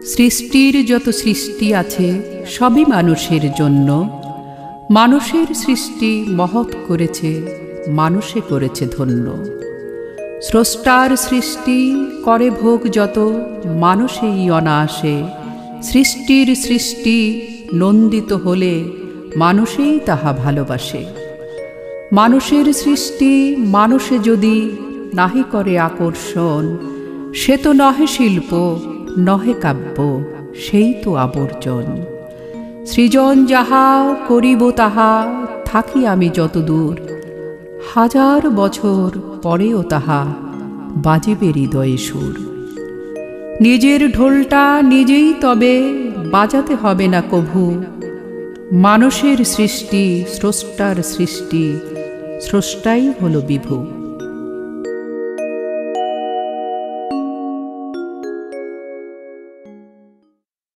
সৃষ্টির যত সৃষ্টি আছে সবই মানুষের জন্য। মানুষের সৃষ্টি মহৎ করেছে, মানুষে করেছে ধন্য। স্রষ্টার সৃষ্টি করে ভোগ যত, মানুষেই অনায়াসে। সৃষ্টির সৃষ্টি নন্দিত হলে মানুষেই তাহা ভালোবাসে। মানুষের সৃষ্টি মানুষে যদি নাহি করে আকর্ষণ, সে তো নহে শিল্প নহে কাব্য, সেই তো আবর্জন। সৃজন যাহা করিব তাহা থাকি আমি যতদূর, হাজার বছর পরেও তাহা বাজিবে হৃদয়ে সুর। নিজের ঢোলটা নিজেই তবে বাজাতে হবে না কভু। মানুষের সৃষ্টি স্রষ্টার সৃষ্টি, স্রষ্টাই হলো বিভু।